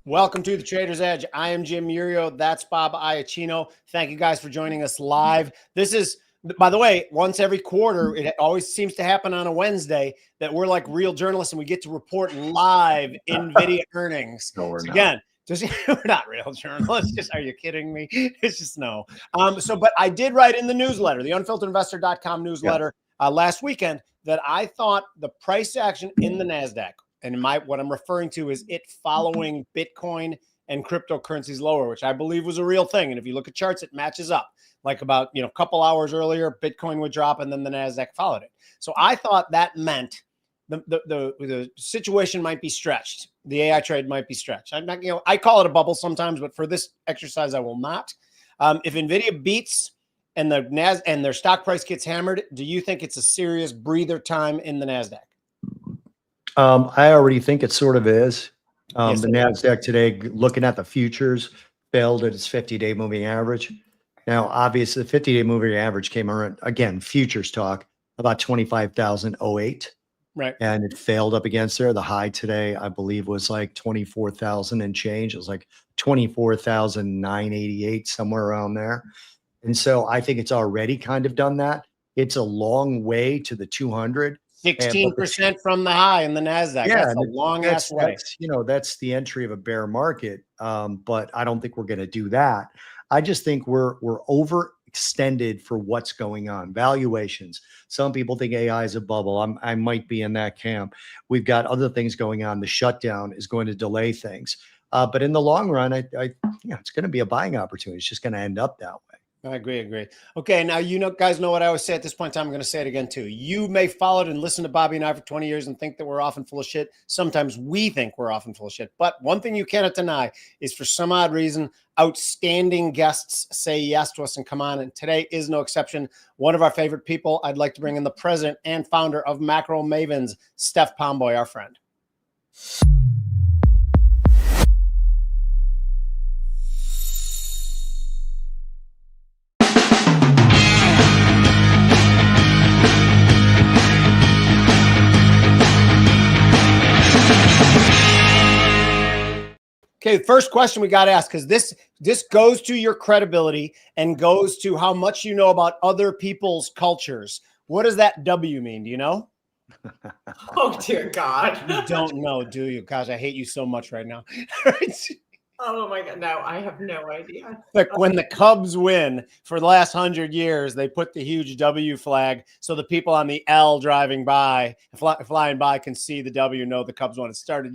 Welcome to the Trader's Edge. I am Jim Iuorio. That's Bob Iaccino. Thank you guys for joining us live. This is, by the way, once every quarter, it always seems to happen on a Wednesday that we're like real journalists and we get to report live NVIDIA earnings. No, we're so not. Again, we're not real journalists. Just, are you kidding me? It's just no. But I did write in the newsletter, the unfilteredinvestor.com newsletter last weekend, that I thought the price action in the NASDAQ, and what I'm referring to is it following Bitcoin and cryptocurrencies lower, which I believe was a real thing. And if you look at charts, it matches up. Like about a couple hours earlier, Bitcoin would drop and then the NASDAQ followed it. So I thought that meant the situation might be stretched. The AI trade might be stretched. I'm not, I call it a bubble sometimes, but for this exercise, I will not. If NVIDIA beats and their stock price gets hammered, do you think it's a serious breather time in the NASDAQ? I already think it sort of is. Yes, the NASDAQ today, looking at the futures, failed at its 50-day moving average. Now, obviously, the 50-day moving average came around, again, futures talk, about 25,008. Right. And it failed up against there. The high today, I believe, was like 24,000 and change. It was like 24,988, somewhere around there. And so I think it's already kind of done that. It's a long way to the 200. 16% from the high in the NASDAQ. Yeah, that's a long ass way. That's the entry of a bear market. But I don't think we're going to do that. I just think we're overextended for what's going on. Valuations. Some people think AI is a bubble. I might be in that camp. We've got other things going on. The shutdown is going to delay things. But in the long run, it's going to be a buying opportunity. It's just going to end up that way. I agree. Okay, now guys know what I always say at this point in time. I'm going to say it again too. You may follow it and listen to Bobby and I for 20 years and think that we're often full of shit. Sometimes we think we're often full of shit. But one thing you cannot deny is, for some odd reason, outstanding guests say yes to us and come on. And today is no exception. One of our favorite people, I'd like to bring in the president and founder of Macro Mavens, Steph Pomboy, our friend. Okay, the first question we got to ask, because this goes to your credibility and goes to how much you know about other people's cultures. What does that W mean? Do you know? Oh, dear God. You don't know, do you? Gosh, I hate you so much right now. Oh, my God. No, I have no idea. Like when the Cubs win for the last 100 years, they put the huge W flag so the people on the L driving by, flying by, can see the W, know the Cubs won. It started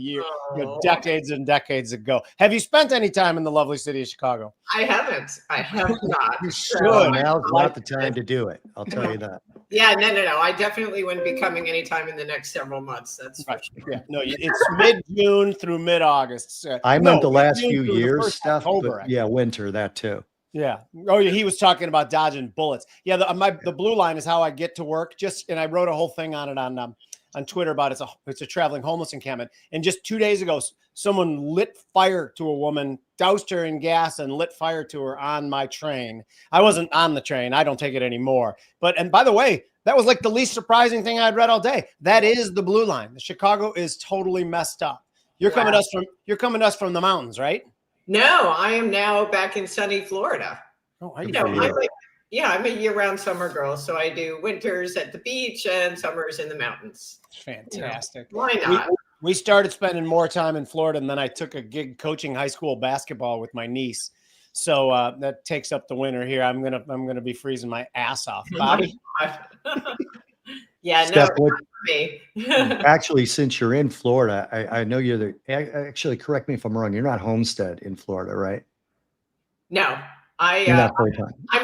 decades and decades ago. Have you spent any time in the lovely city of Chicago? I haven't. I have not. You should. Now's not the time to do it. I'll tell you that. Yeah, no. I definitely wouldn't be coming anytime in the next several months. That's right. Yeah. No, it's mid-June through mid-August. I meant the last few years stuff, October, but winter, that too. Yeah. Oh, yeah. He was talking about dodging bullets. Yeah. The blue line is how I get to work. And I wrote a whole thing on it on Twitter about it's a traveling homeless encampment. And just 2 days ago, someone lit fire to a woman, doused her in gas, and lit fire to her on my train. I wasn't on the train. I don't take it anymore. And by the way, that was like the least surprising thing I'd read all day. That is the blue line. Chicago is totally messed up. You're coming to us from the mountains, right? No, I am now back in sunny Florida. Oh, I'm a year-round summer girl, so I do winters at the beach and summers in the mountains. Fantastic. Why not? We started spending more time in Florida, and then I took a gig coaching high school basketball with my niece. So that takes up the winter here. I'm gonna be freezing my ass off, Bobby. Yeah, Steph, no, not for me. Actually, since you're in Florida, I know you're actually, correct me if I'm wrong, you're not homestead in Florida, right? No, I'm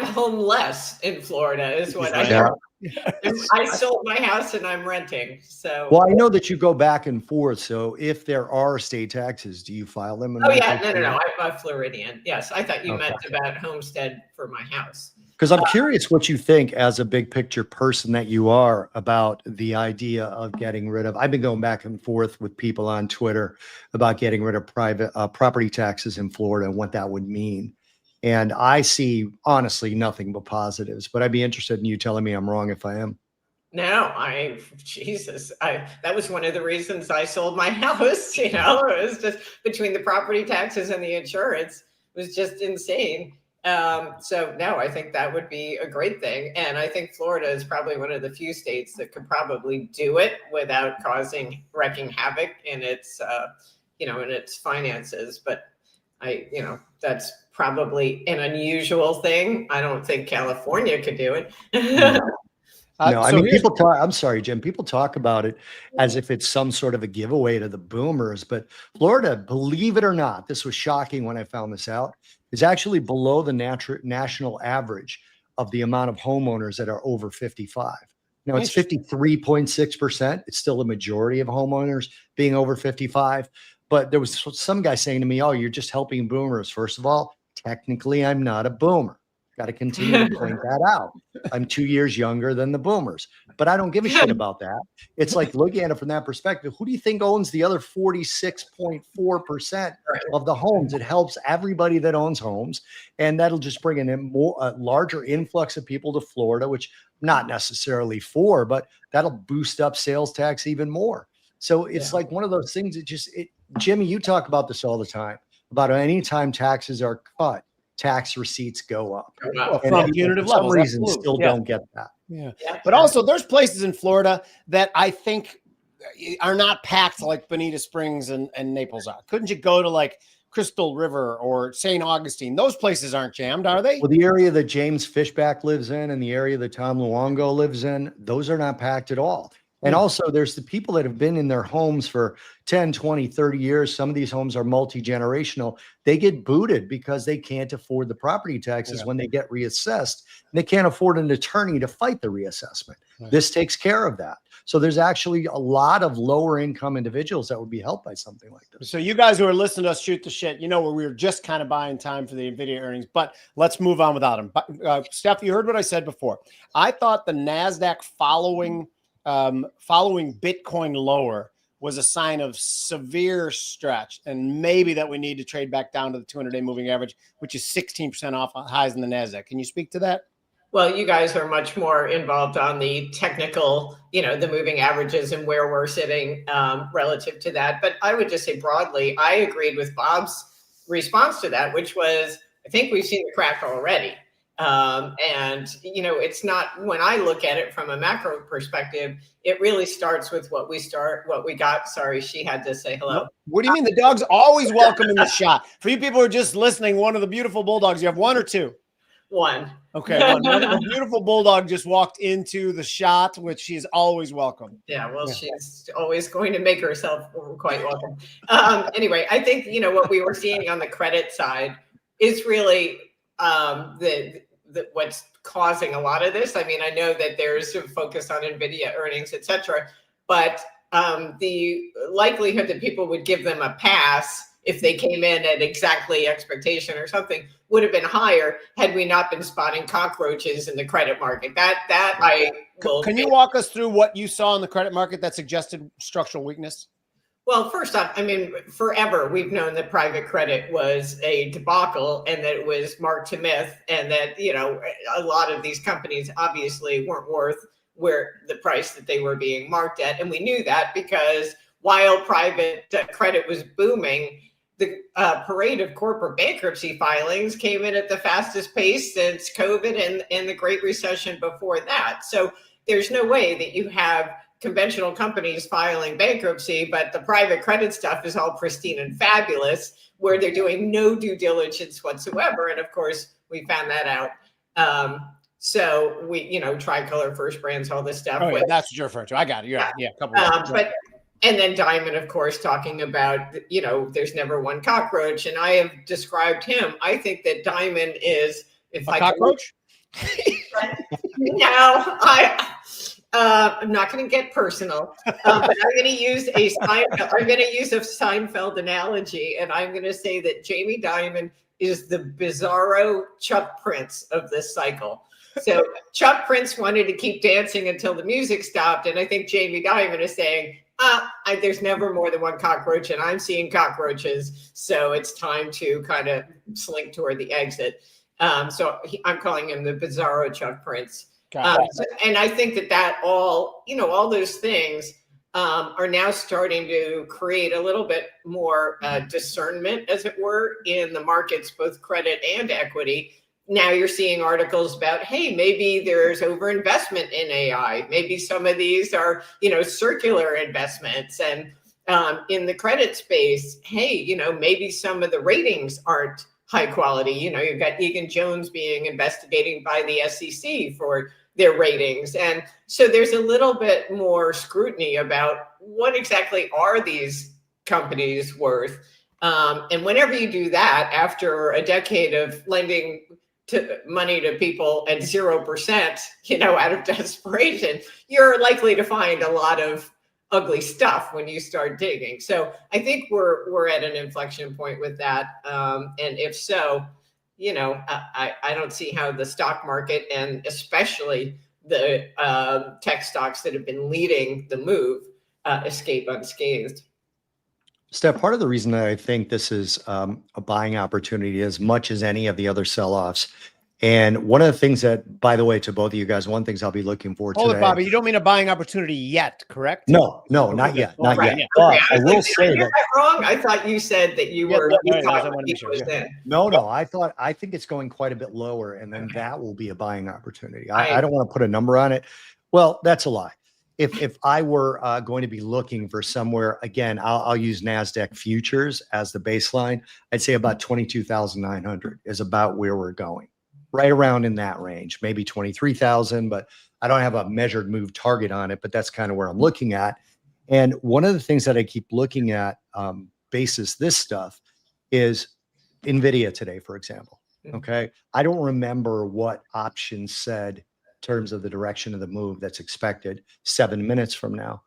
homeless in Florida is what I Yeah. I sold my house and I'm renting. So Well, I know that you go back and forth. So if there are state taxes, do you file them? Oh yeah, no. I'm a Floridian. Yes, I thought you meant about homestead for my house. Because I'm curious what you think, as a big picture person that you are, about the idea of getting rid of. I've been going back and forth with people on Twitter about getting rid of private property taxes in Florida and what that would mean. And I see, honestly, nothing but positives. But I'd be interested in you telling me I'm wrong if I am. No, Jesus, that was one of the reasons I sold my house. You know, it was just between the property taxes and the insurance, it was just insane. So no, I think that would be a great thing. And I think Florida is probably one of the few states that could probably do it without wrecking havoc in its, in its finances. But that's probably an unusual thing. I don't think California could do it. No, I mean, people talk, I'm sorry, Jim, people talk about it as if it's some sort of a giveaway to the boomers, but Florida, believe it or not, this was shocking when I found this out, is actually below the national average of the amount of homeowners that are over 55. Now it's 53.6%. It's still a majority of homeowners being over 55. But there was some guy saying to me, oh, you're just helping boomers. First of all, technically, I'm not a boomer. Got to continue to point that out. I'm 2 years younger than the boomers, but I don't give a shit about that. It's like looking at it from that perspective. Who do you think owns the other 46.4% of the homes? It helps everybody that owns homes, and that'll just bring in a larger influx of people to Florida, which I'm not necessarily for, but that'll boost up sales tax even more. So it's like one of those things that Jimmy, you talk about this all the time, about anytime taxes are cut, tax receipts go up. Well, from punitive levels. For some reason, still don't get that. Yeah. But also there's places in Florida that I think are not packed like Bonita Springs and Naples are. Couldn't you go to like Crystal River or St. Augustine? Those places aren't jammed, are they? Well, the area that James Fishback lives in and the area that Tom Luongo lives in, those are not packed at all. And also there's the people that have been in their homes for 10, 20, 30 years. Some of these homes are multi-generational. They get booted because they can't afford the property taxes when they get reassessed. And they can't afford an attorney to fight the reassessment. This takes care of that. So there's actually a lot of lower income individuals that would be helped by something like this. So you guys who are listening to us shoot the shit, where we were just kind of buying time for the NVIDIA earnings, but let's move on without them. Steph, you heard what I said before. I thought the NASDAQ following Bitcoin lower was a sign of severe stretch, and maybe that we need to trade back down to the 200-day moving average, which is 16% off highs in the NASDAQ. Can you speak to that? Well, you guys are much more involved on the technical, the moving averages and where we're sitting relative to that. But I would just say broadly, I agreed with Bob's response to that, which was, I think we've seen the crack already. And it's not, when I look at it from a macro perspective, it really starts with what we got. Sorry, she had to say hello. What do you mean? The dog's always welcome in the shot. For you people who are just listening, one of the beautiful bulldogs, you have one or two? One. Okay. One beautiful bulldog just walked into the shot, which she's always welcome. Yeah. Well, she's always going to make herself quite welcome. Anyway, I think, what we were seeing on the credit side is really, what's causing a lot of this. I mean, I know that there's a focus on NVIDIA earnings, et cetera, but the likelihood that people would give them a pass if they came in at exactly expectation or something would have been higher had we not been spotting cockroaches in the credit market. That I will. Can you walk us through what you saw in the credit market that suggested structural weakness? Well, first off, I mean, forever we've known that private credit was a debacle and that it was marked to myth, and that, a lot of these companies obviously weren't worth where the price that they were being marked at. And we knew that because while private credit was booming, the parade of corporate bankruptcy filings came in at the fastest pace since COVID and the Great Recession before that. So there's no way that you have conventional companies filing bankruptcy, but the private credit stuff is all pristine and fabulous, where they're doing no due diligence whatsoever. And of course, we found that out. So we, Tricolor, First Brands, all this stuff. Oh, yeah, that's what you're referring to. I got it. You're right. Yeah, a couple of and then Diamond, of course, talking about, there's never one cockroach. And I have described him. I think that Diamond is, if a cockroach? No, I'm not going to get personal, but I'm going to use a Seinfeld analogy, and I'm going to say that Jamie Dimon is the bizarro Chuck Prince of this cycle. So Chuck Prince wanted to keep dancing until the music stopped, and I think Jamie Dimon is saying, there's never more than one cockroach, and I'm seeing cockroaches, so it's time to kind of slink toward the exit. So I'm calling him the bizarro Chuck Prince. And I think that all those things are now starting to create a little bit more discernment, as it were, in the markets, both credit and equity. Now you're seeing articles about, hey, maybe there's overinvestment in AI. Maybe some of these are, circular investments. And in the credit space, hey, maybe some of the ratings aren't high quality. You've got Egan-Jones being investigated by the SEC for their ratings. And so there's a little bit more scrutiny about what exactly are these companies worth. And whenever you do that, after a decade of lending money to people at 0%, out of desperation, you're likely to find a lot of ugly stuff when you start digging. So I think we're at an inflection point with that. And if so, I don't see how the stock market, and especially the tech stocks that have been leading the move, escape unscathed. Steph, part of the reason that I think this is a buying opportunity as much as any of the other sell-offs. And one of the things that, by the way, to both of you guys, one of the things I'll be looking for today. Hold it, Bobby. You don't mean a buying opopportunity yet, correct? No, not yet. Not yet. Yeah. But I will say that wrong. I thought you said that you were. No. I think it's going quite a bit lower, and then that will be a buying opportunity. I don't want to put a number on it. Well, that's a lie. If I were going to be looking for somewhere, again, I'll use NASDAQ futures as the baseline. I'd say about 22,900 is about where we're going. Right around in that range, maybe 23,000, but I don't have a measured move target on it, but that's kind of where I'm looking at. And one of the things that I keep looking at basis this stuff is NVIDIA today, for example. Okay. I don't remember what options said in terms of the direction of the move that's expected 7 minutes from now.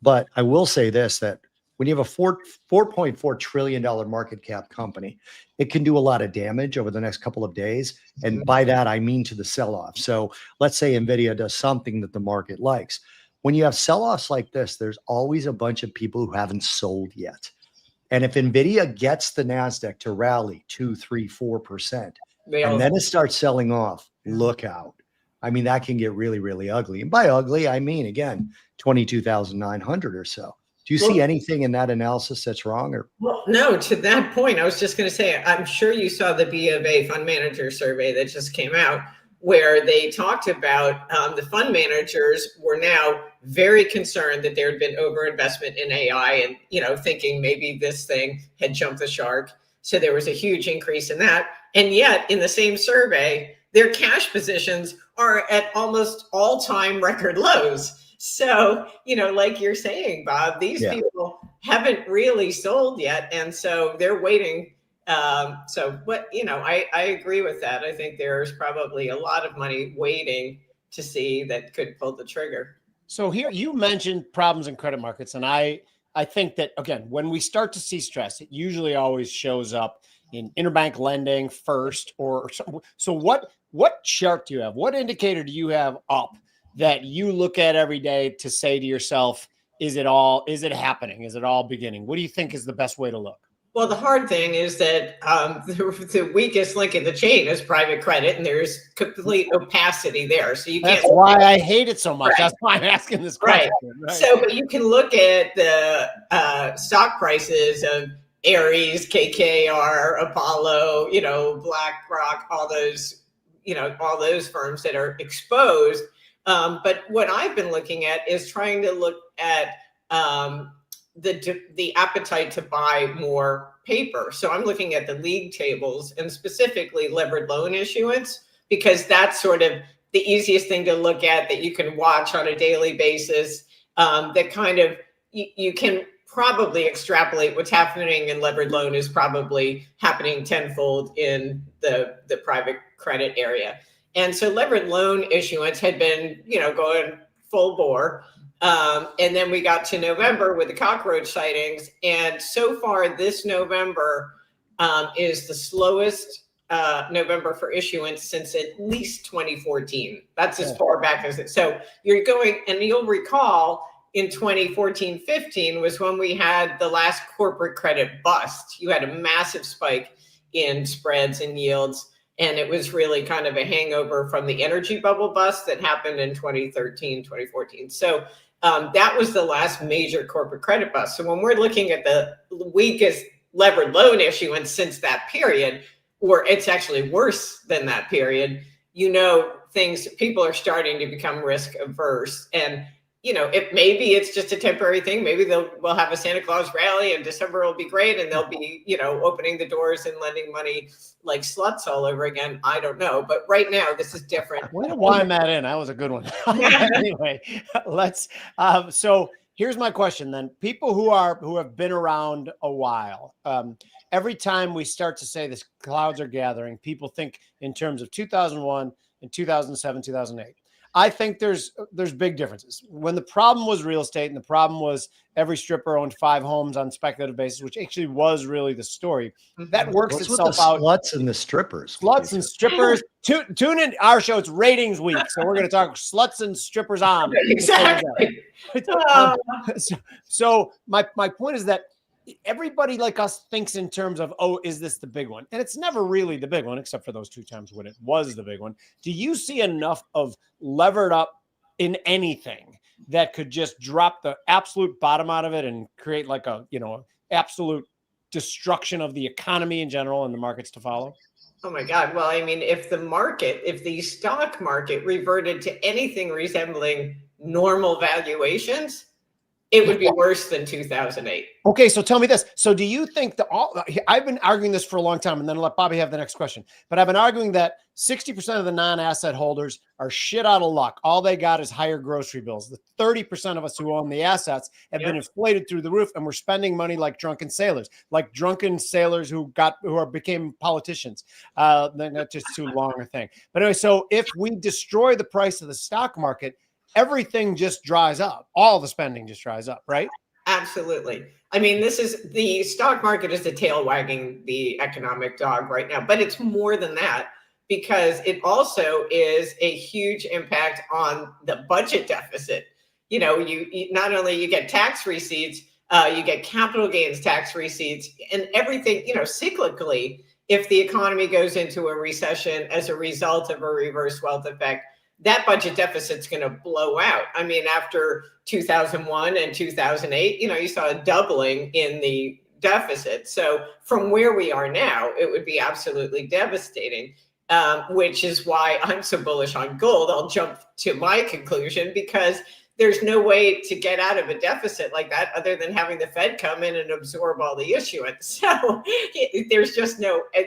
But I will say this, that when you have a $4.4 trillion market cap company, it can do a lot of damage over the next couple of days. And by that, I mean to the sell-off. So let's say NVIDIA does something that the market likes. When you have sell-offs like this, there's always a bunch of people who haven't sold yet. And if NVIDIA gets the NASDAQ to rally 2, 3, 4%, and then it starts selling off, look out. I mean, that can get really, really ugly. And by ugly, I mean, again, 22,900 or so. Do you see anything in that analysis that's wrong? Or well, no, to that point, I was just going to say, I'm sure you saw the B of A fund manager survey that just came out, where they talked about the fund managers were now very concerned that there had been overinvestment in AI and, thinking maybe this thing had jumped the shark. So there was a huge increase in that. And yet in the same survey, their cash positions are at almost all-time record lows. So, like you're saying, Bob, these people haven't really sold yet. And so they're waiting. I agree with that. I think there's probably a lot of money waiting to see that could pull the trigger. So here you mentioned problems in credit markets. And I think that, again, when we start to see stress, it usually always shows up in interbank lending first or so what chart do you have? What indicator do you have up that you look at every day to say to yourself, is it happening? Is it all beginning? What do you think is the best way to look? Well, the hard thing is that the weakest link in the chain is private credit, and there's complete opacity there. So you can't. That's why I hate it so much. Right. That's why I'm asking this question. Right. So, but you can look at the stock prices of Ares, KKR, Apollo, BlackRock, all those firms that are exposed. But what I've been looking at is trying to look at the appetite to buy more paper. So I'm looking at the league tables and specifically levered loan issuance, because that's sort of the easiest thing to look at that you can watch on a daily basis. That kind of, you can probably extrapolate what's happening in levered loan is probably happening tenfold in the private credit area. And so levered loan issuance had been, going full bore. And then we got to November with the cockroach sightings. And so far this November is the slowest November for issuance since at least 2014. That's as far back as it. So you're going, and you'll recall in 2014-15 was when we had the last corporate credit bust. You had a massive spike in spreads and yields. And it was really kind of a hangover from the energy bubble bust that happened in 2013, 2014. So that was the last major corporate credit bust. So when we're looking at the weakest levered loan issuance since that period, or it's actually worse than that period, people are starting to become risk averse. And maybe it's just a temporary thing. Maybe we'll have a Santa Claus rally and December will be great and they'll be, opening the doors and lending money like sluts all over again. I don't know. But right now, this is different. Way to wind that in. That was a good one. Anyway, so here's my question then. People who have been around a while, every time we start to say this clouds are gathering, people think in terms of 2001 and 2007, 2008. I think there's big differences. When the problem was real estate and the problem was every stripper owned 5 homes on speculative basis, which actually was really the story, that works itself out. Sluts and the strippers. Sluts and strippers. Tune in our show. It's ratings week, so we're going to talk sluts and strippers on. Exactly. So my point is that everybody like us thinks in terms of, oh, is this the big one? And it's never really the big one, except for those 2 times when it was the big one. Do you see enough of levered up in anything that could just drop the absolute bottom out of it and create like a, absolute destruction of the economy in general and the markets to follow? Oh my God. Well, I mean, if the stock market reverted to anything resembling normal valuations, it would be worse than 2008. Okay, so tell me this. So do you think I've been arguing this for a long time, and then I'll let Bobby have the next question. But I've been arguing that 60% of the non-asset holders are shit out of luck. All they got is higher grocery bills. The 30% of us who own the assets have been inflated through the roof, and we're spending money like drunken sailors who became politicians. That's just too long a thing. But anyway, so if we destroy the price of the stock market, everything just dries up. All the spending just dries up, right? Absolutely. I mean, the stock market is the tail wagging the economic dog right now, but it's more than that because it also is a huge impact on the budget deficit. You not only you get tax receipts, you get capital gains tax receipts and everything, cyclically, if the economy goes into a recession as a result of a reverse wealth effect, that budget deficit's going to blow out. I mean, after 2001 and 2008, you saw a doubling in the deficit. So from where we are now, it would be absolutely devastating, which is why I'm so bullish on gold. I'll jump to my conclusion because there's no way to get out of a deficit like that other than having the Fed come in and absorb all the issuance. So there's just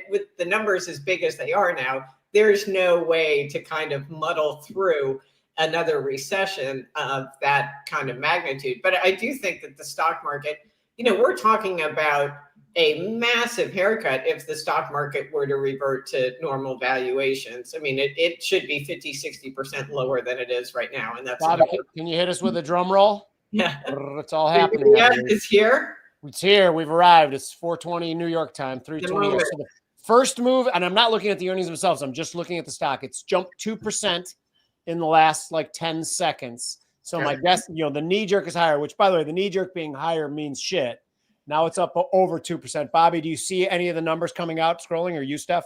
with the numbers as big as they are now, there's no way to kind of muddle through another recession of that kind of magnitude. But I do think that the stock market, we're talking about a massive haircut if the stock market were to revert to normal valuations. I mean, it should be 50-60% lower than it is right now. And that's Bobby, can you hit us with a drum roll? Yeah. It's all happening. Yeah, it's here. It's here. We've arrived. It's 4:20 New York time, 3:20. So the first move, and I'm not looking at the earnings themselves. I'm just looking at the stock. It's jumped 2% in the last 10 seconds. So my guess, the knee jerk is higher, which by the way, the knee jerk being higher means shit. Now it's up over 2%. Bobby, do you see any of the numbers coming out scrolling, or you, Steph?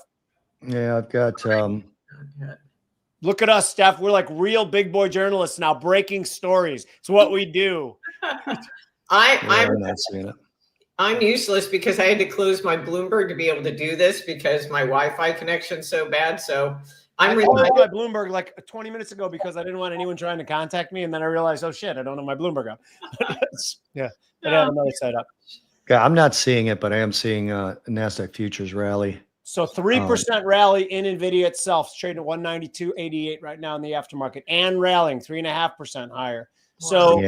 Yeah, I've got. Look at us, Steph. We're like real big boy journalists now, breaking stories. It's what we do. I'm not seeing it. I'm useless because I had to close my Bloomberg to be able to do this because my Wi-Fi connection's so bad. So I closed my Bloomberg 20 minutes ago because I didn't want anyone trying to contact me, and then I realized, oh shit, I don't have my Bloomberg up. Yeah, I have another side up. Yeah, I'm not seeing it, but I am seeing NASDAQ futures rally. So 3% rally in NVIDIA itself. It's trading at 192.88 right now in the aftermarket and rallying 3.5% higher. So,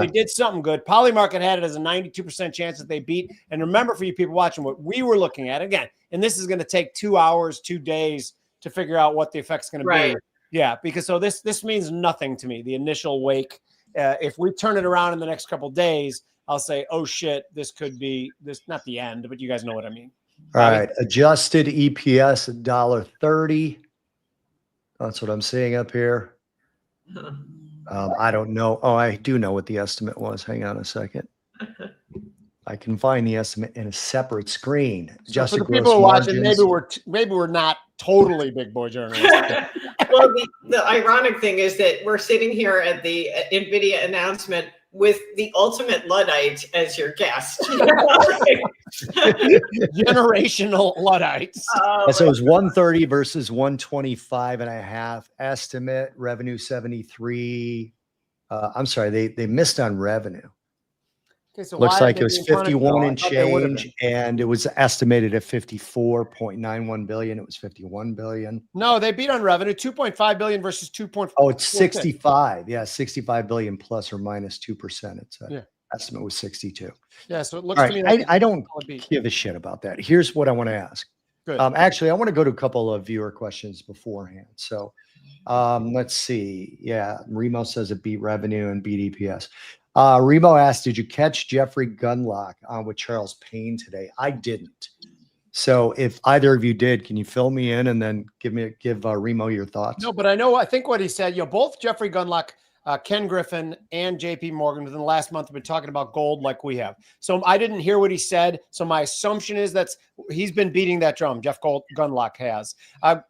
they did something good. Polymarket had it as a 92% chance that they beat. And remember, for you people watching, what we were looking at again, and this is going to take 2 hours, 2 days to figure out what the effect's going to be. Yeah, because this means nothing to me. The initial wake. If we turn it around in the next couple of days, I'll say, oh shit, this could be not the end, but you guys know what I mean. All right, adjusted EPS $1.30. That's what I'm seeing up here. I don't know. Oh, I do know what the estimate was. Hang on a second. I can find the estimate in a separate screen. So for the people who are watching, maybe we're not totally big boy journalist. Well, the ironic thing is that we're sitting here at the NVIDIA announcement with the ultimate Luddite as your guest. Generational Luddites. So it was 130 versus 125 and a half estimate, revenue 73. I'm sorry, they missed on revenue. Okay, so Looks why like are it they was being punished? 51 I and thought they would've change, and it was estimated at 54.91 billion. It was 51 billion. No, they beat on revenue, 2.5 billion versus 2.4. Oh, it's 65. Yeah, 65 billion plus or minus 2%. It's estimate was 62. Yeah, so it looks All to me right, like I don't give a shit about that. Here's what I want to ask. Good. Actually, I want to go to a couple of viewer questions beforehand. So let's see. Yeah, Remo says it beat revenue and beat EPS. Remo asked, did you catch Jeffrey Gundlach on with Charles Payne today? I didn't. So if either of you did, can you fill me in and then give Remo your thoughts? No, but I think what he said, both Jeffrey Gundlach, Ken Griffin, and JP Morgan within the last month have been talking about gold like we have. So I didn't hear what he said. So my assumption is he's been beating that drum. Jeff Gundlach has.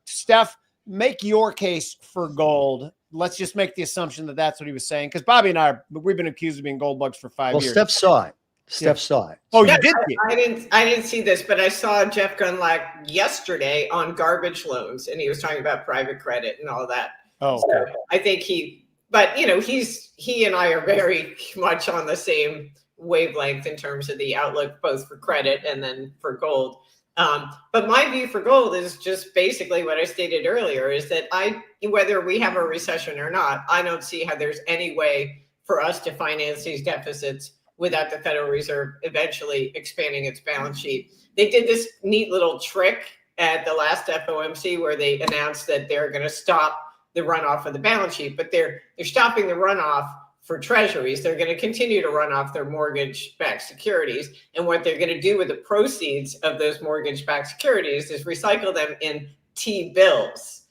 Steph, make your case for gold. Let's just make the assumption that that's what he was saying. Because Bobby and we've been accused of being gold bugs for 5 years. Steph saw it. Steph saw it. Oh, you did? I didn't see this, but I saw Jeff Gundlach yesterday on garbage loans, and he was talking about private credit and all that. Oh, so okay. I think he and I are very much on the same wavelength in terms of the outlook, both for credit and then for gold. But my view for gold is just basically what I stated earlier, is that whether we have a recession or not, I don't see how there's any way for us to finance these deficits without the Federal Reserve eventually expanding its balance sheet. They did this neat little trick at the last FOMC where they announced that they're going to stop the runoff of the balance sheet, but they're stopping the runoff for treasuries. They're going to continue to run off their mortgage-backed securities. And what they're going to do with the proceeds of those mortgage-backed securities is recycle them in T-bills.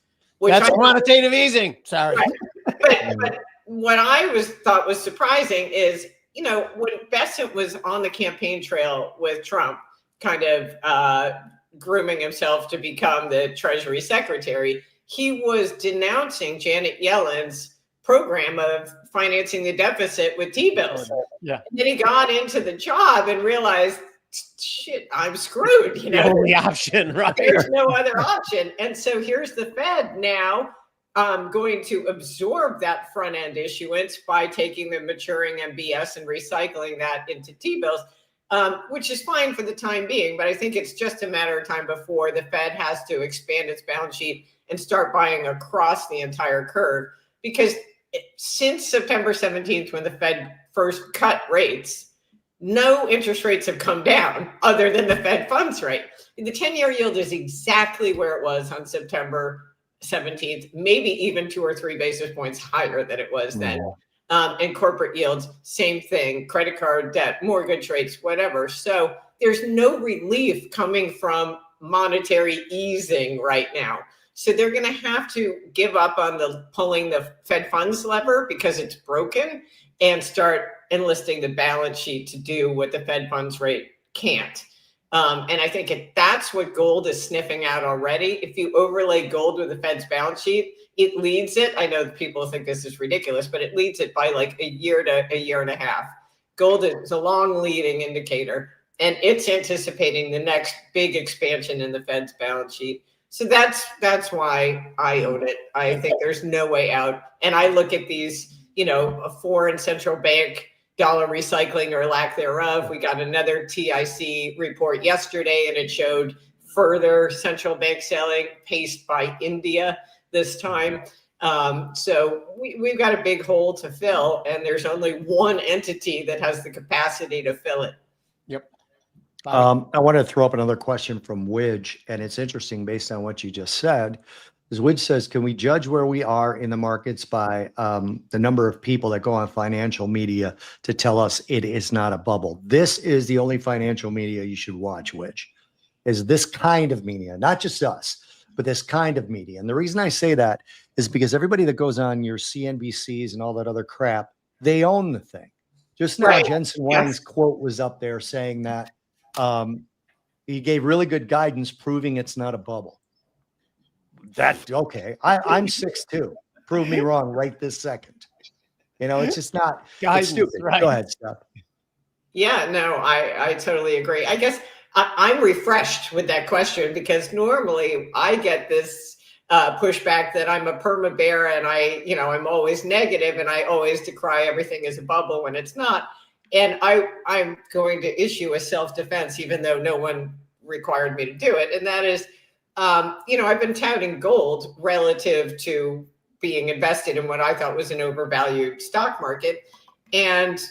That's quantitative easing. Sorry. Right. But what I thought was surprising is, when Bessent was on the campaign trail with Trump, kind of grooming himself to become the Treasury Secretary, he was denouncing Janet Yellen's program of financing the deficit with T-bills. Yeah. And then he got into the job and realized, shit, I'm screwed. The only option, right? There's no other option. And so here's the Fed now going to absorb that front end issuance by taking the maturing MBS and recycling that into T-bills, which is fine for the time being. But I think it's just a matter of time before the Fed has to expand its balance sheet and start buying across the entire curve. Because since September 17th, when the Fed first cut rates, no interest rates have come down other than the Fed funds rate. The 10-year yield is exactly where it was on September 17th, maybe even 2 or 3 basis points higher than it was then. And corporate yields, same thing, credit card debt, mortgage rates, whatever. So there's no relief coming from monetary easing right now. So they're going to have to give up on pulling the Fed funds lever because it's broken and start enlisting the balance sheet to do what the Fed funds rate can't. And I think that's what gold is sniffing out already. If you overlay gold with the Fed's balance sheet, it leads it. I know that people think this is ridiculous, but it leads it by like a year to a year and a half. Gold is a long leading indicator, and it's anticipating the next big expansion in the Fed's balance sheet. So that's why I own it. I think there's no way out. And I look at these, a foreign central bank dollar recycling or lack thereof. We got another TIC report yesterday, and it showed further central bank selling paced by India this time. So we've got a big hole to fill, and there's only one entity that has the capacity to fill it. Yep. I want to throw up another question from Widge, and it's interesting based on what you just said. As Widge says, can we judge where we are in the markets by the number of people that go on financial media to tell us it is not a bubble? This is the only financial media you should watch, Widge, is this kind of media, not just us, but this kind of media. And the reason I say that is because everybody that goes on your CNBCs and all that other crap, they own the thing. Just now, Right. Jensen Huang's quote was up there saying that he gave really good guidance proving it's not a bubble. That okay. I'm 6'2". Prove me wrong right this second. It's just not. Guidance, it's stupid. right. Go ahead, Steph. Yeah, no, I totally agree. I guess I'm refreshed with that question because normally I get this pushback that I'm a perma bear and I'm always negative and I always decry everything as a bubble when it's not. And I'm going to issue a self-defense, even though no one required me to do it. And that is, I've been touting gold relative to being invested in what I thought was an overvalued stock market. And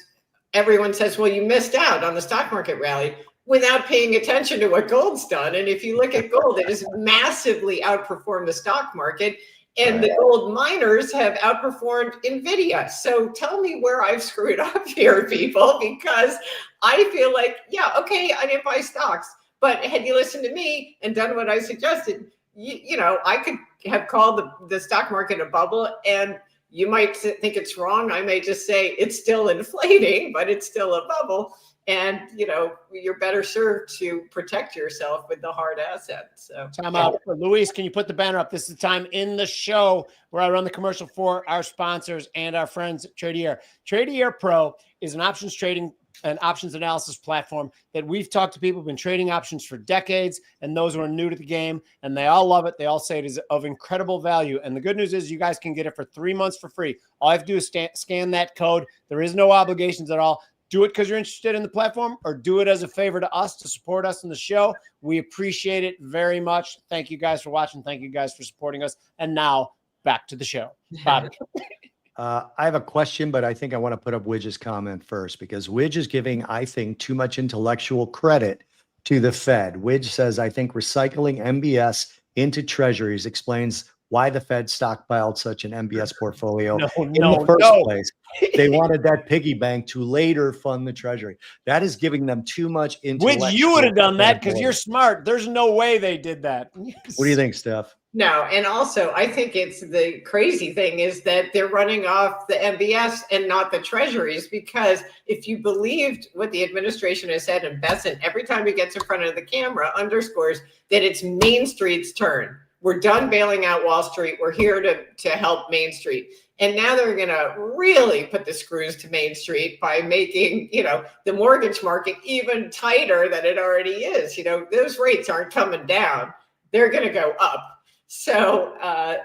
everyone says, well, you missed out on the stock market rally without paying attention to what gold's done. And if you look at gold, it has massively outperformed the stock market. And the gold miners have outperformed NVIDIA. So tell me where I've screwed up here, people, because I feel like, yeah, okay, I didn't buy stocks. But had you listened to me and done what I suggested, I could have called the stock market a bubble, and you might think it's wrong. I may just say it's still inflating, but it's still a bubble. And, you're better served to protect yourself with the hard assets. So time out. Luis, can you put the banner up? This is the time in the show where I run the commercial for our sponsors and our friends at Tradier. Tradier Pro is an options trading and options analysis platform that we've talked to people who've been trading options for decades and those who are new to the game, and they all love it. They all say it is of incredible value. And the good news is you guys can get it for 3 months for free. All I have to do is scan that code. There is no obligations at all. Do it because you're interested in the platform, or do it as a favor to us to support us in the show. We appreciate it very much. Thank you guys for watching. Thank you guys for supporting us. And now back to the show. Bobby. I have a question, but I think I want to put up Widge's comment first because Widge is giving, I think, too much intellectual credit to the Fed. Widge says, I think recycling MBS into treasuries explains why the Fed stockpiled such an MBS portfolio in the first place. They wanted that piggy bank to later fund the treasury. That is giving them too much intellectual. Which you would have done that because you're smart. There's no way they did that. What do you think, Steph? No, and also I think it's the crazy thing is that they're running off the MBS and not the treasuries, because if you believed what the administration has said, and Besant every time he gets in front of the camera underscores that it's Main Street's turn. We're done bailing out Wall Street. We're here to help Main Street. And now they're going to really put the screws to Main Street by making, the mortgage market even tighter than it already is. Those rates aren't coming down. They're going to go up. So,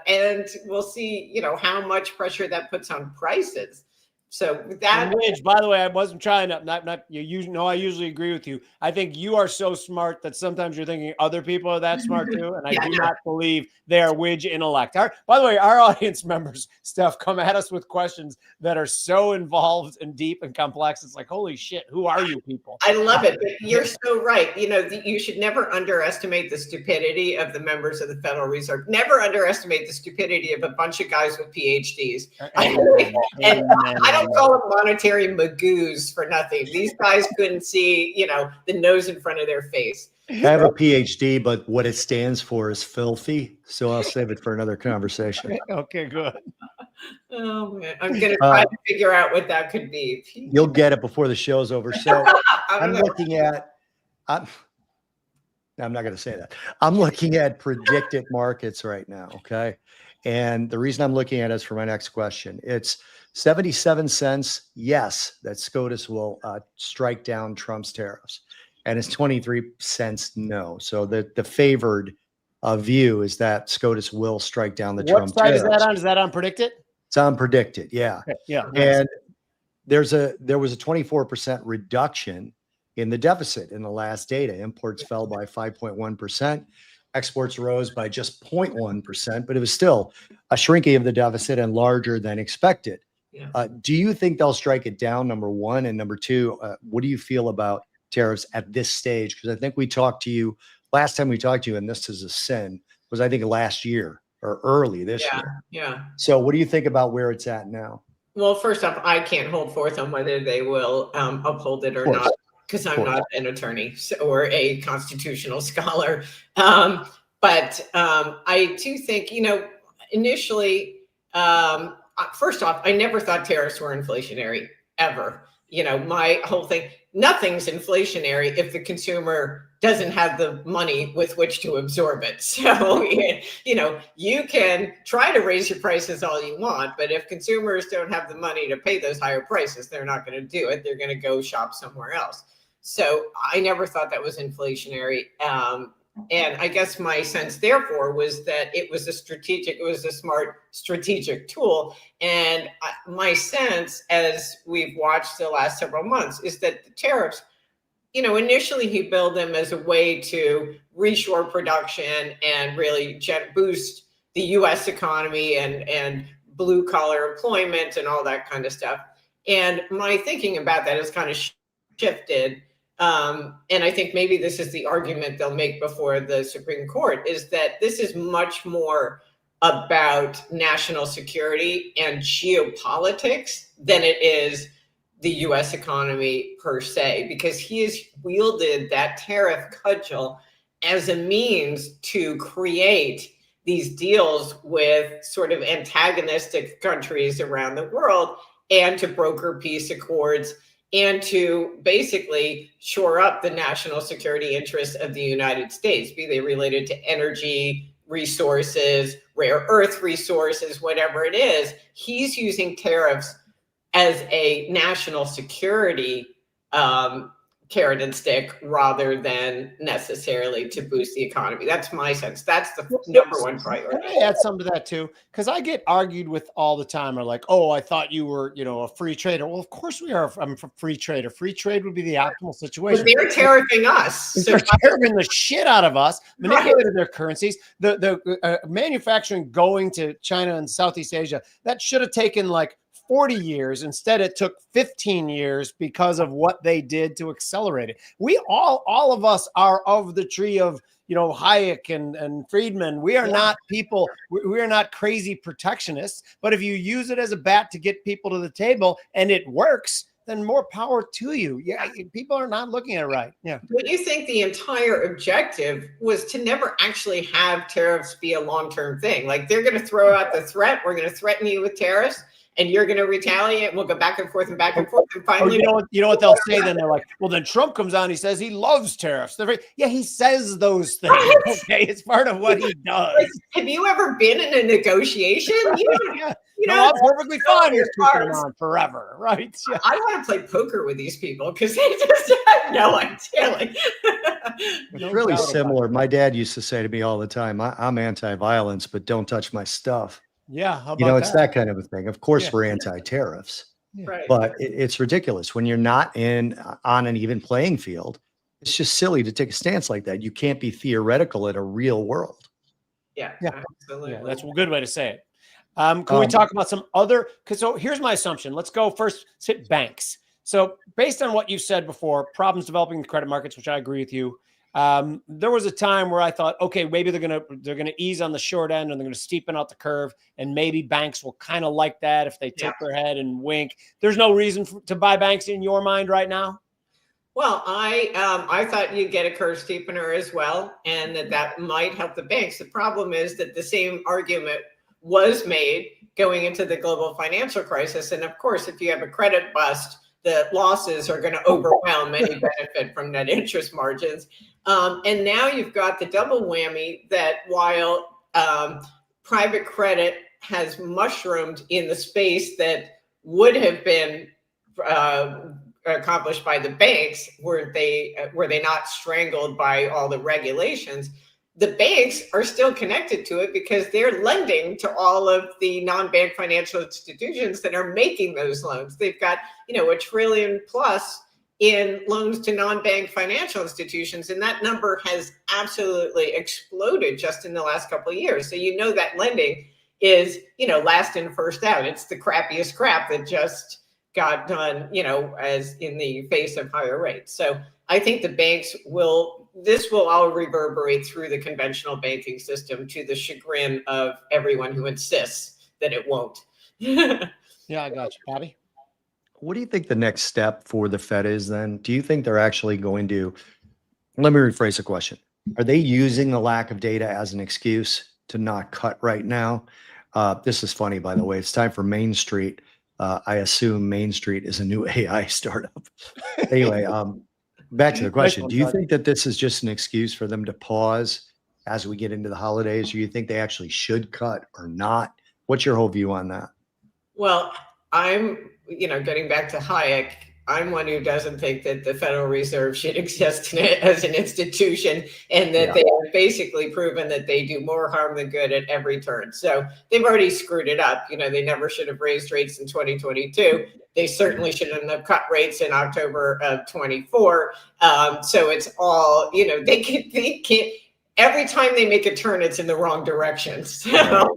and we'll see, how much pressure that puts on prices. So that, Widge, by the way, I wasn't trying to, not I usually agree with you. I think you are so smart that sometimes you're thinking other people are that smart too. And I do not believe they are Widge intellect. By the way, our audience members, Steph, come at us with questions that are so involved and deep and complex. It's like, holy shit, who are you people? I love it. But you're so right. You should never underestimate the stupidity of the members of the Federal Reserve. Never underestimate the stupidity of a bunch of guys with PhDs. And I don't call them monetary magoos for nothing. These guys couldn't see, the nose in front of their face. I have a PhD, but what it stands for is filthy. So I'll save it for another conversation. Okay, good. Oh man, I'm going to try to figure out what that could be. You'll get it before the show's over. So I'm looking at, I'm not going to say that. I'm looking at predicted markets right now. Okay. And the reason I'm looking at it is for my next question. It's 77 cents. Yes, that SCOTUS will strike down Trump's tariffs. And it's 23 cents. No. So the favored view is that SCOTUS will strike down the Trump tariffs. What side is that on? Is that on predicted? It's on predicted. Yeah. Okay. Yeah. And there was a 24% reduction in the deficit in the last data. Imports fell by 5.1%. Exports rose by just 0.1%, but it was still a shrinking of the deficit and larger than expected. Yeah. Do you think they'll strike it down, number one? And number two, what do you feel about tariffs at this stage? Because I think we talked to you last time we talked to you, and this is a sin, was I think last year or early this year. Yeah. So what do you think about where it's at now? Well, first off, I can't hold forth on whether they will uphold it or not, because I'm not an attorney or a constitutional scholar. But I do think, initially, first off, I never thought tariffs were inflationary, ever. my whole thing, nothing's inflationary if the consumer doesn't have the money with which to absorb it. So, you can try to raise your prices all you want, but if consumers don't have the money to pay those higher prices, they're not going to do it. They're going to go shop somewhere else. So I never thought that was inflationary. And I guess my sense, therefore, was that it was a smart strategic tool. And my sense, as we've watched the last several months, is that the tariffs, initially he billed them as a way to reshore production and really boost the U.S. economy and blue collar employment and all that kind of stuff. And my thinking about that has kind of shifted. And I think maybe this is the argument they'll make before the Supreme Court, is that this is much more about national security and geopolitics than it is the U.S. economy per se, because he has wielded that tariff cudgel as a means to create these deals with sort of antagonistic countries around the world and to broker peace accords and to basically shore up the national security interests of the United States, be they related to energy, resources, rare earth resources, whatever it is. He's using tariffs as a national security carrot and stick rather than necessarily to boost the economy. That's my sense. That's the number one priority. Can I add something to that too? Because I get argued with all the time. Are like, oh, I thought you were, a free trader. Well, of course we are. I'm a free trader. Free trade would be the optimal situation. But they're tariffing us. They're tariffing the shit out of us, manipulating their currencies. The manufacturing going to China and Southeast Asia, that should have taken like 40 years. Instead, it took 15 years because of what they did to accelerate it. We all of us are of the tree of, Hayek and Friedman. We are not people. We are not crazy protectionists. But if you use it as a bat to get people to the table and it works, then more power to you. Yeah, people are not looking at it right. Yeah. But you think the entire objective was to never actually have tariffs be a long-term thing? Like, they're going to throw out the threat. We're going to threaten you with tariffs, and you're going to retaliate, and we'll go back and forth and back and forth. And finally, you know what they'll say then? They're like, well, then Trump comes on. He says he loves tariffs. Yeah, he says those things. Right? Okay, it's part of what he does. Like, have you ever been in a negotiation? I'm perfectly fine with keeping them on forever, right? Yeah. I want to play poker with these people because they just have no idea. It's really similar. My dad used to say to me all the time, I'm anti-violence, but don't touch my stuff. Yeah. How about it's that kind of a thing. Of course, we're anti-tariffs, right? But it's ridiculous when you're not on an even playing field. It's just silly to take a stance like that. You can't be theoretical in a real world. Yeah, absolutely. Yeah, that's a good way to say it. Can we talk about some other? So here's my assumption. Let's go first. Hit banks. So based on what you said before, problems developing the credit markets, which I agree with you. There was a time where I thought, okay, maybe they're gonna ease on the short end and they're gonna steepen out the curve, and maybe banks will kind of like that if they tip their head and wink. There's no reason to buy banks in your mind right now. Well, I thought you'd get a curve steepener as well, and that might help the banks. The problem is that the same argument was made going into the global financial crisis, and of course, if you have a credit bust, the losses are going to overwhelm any benefit from net interest margins. And now you've got the double whammy that while private credit has mushroomed in the space that would have been accomplished by the banks, were they not strangled by all the regulations, the banks are still connected to it because they're lending to all of the non-bank financial institutions that are making those loans. They've got, $1 trillion plus in loans to non-bank financial institutions. And that number has absolutely exploded just in the last couple of years. So, that lending is, last in, first out. It's the crappiest crap that just got done, as in the face of higher rates. So I think the banks this will all reverberate through the conventional banking system to the chagrin of everyone who insists that it won't. Yeah, I got you, Bobby. What do you think the next step for the Fed is then? Do you think they're actually going to, let me rephrase the question. Are they using the lack of data as an excuse to not cut right now? This is funny, by the way. It's time for Main Street I assume Main Street is a new AI startup. Anyway, back to the question. Do you think that this is just an excuse for them to pause as we get into the holidays? Do you think they actually should cut or not? What's your whole view on that? Well, I'm, getting back to Hayek, I'm one who doesn't think that the Federal Reserve should exist as an institution, and that they have basically proven that they do more harm than good at every turn. So they've already screwed it up. They never should have raised rates in 2022. They certainly shouldn't have cut rates in October of 24. So it's all, they can't, every time they make a turn, it's in the wrong direction. So,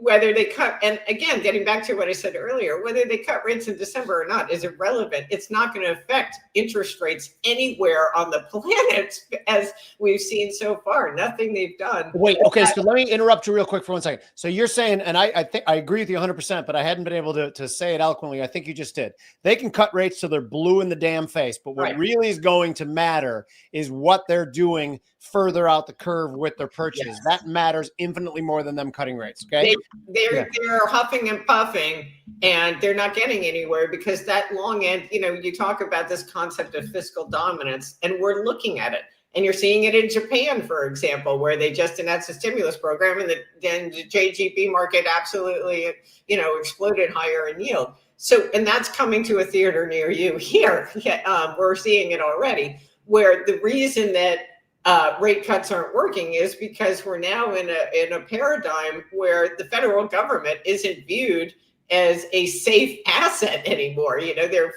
whether they cut, and again, getting back to what I said earlier, whether they cut rates in December or not is irrelevant. It's not going to affect interest rates anywhere on the planet, as we've seen so far. Nothing they've done. Wait, okay, so let me interrupt you real quick for 1 second. So you're saying, and I think I agree with you 100%, but I hadn't been able to say it eloquently. I think you just did. They can cut rates so they're blue in the damn face, but what really is going to matter is what they're doing further out the curve with their purchases. That matters infinitely more than them cutting rates. Okay. They're huffing and puffing, and they're not getting anywhere because that long end, you talk about this concept of fiscal dominance, and we're looking at it. And you're seeing it in Japan, for example, where they just announced a stimulus program, and then the JGB market absolutely, exploded higher in yield. So, and that's coming to a theater near you here. We're seeing it already, where the reason that rate cuts aren't working is because we're now in a paradigm where the federal government isn't viewed as a safe asset anymore. They're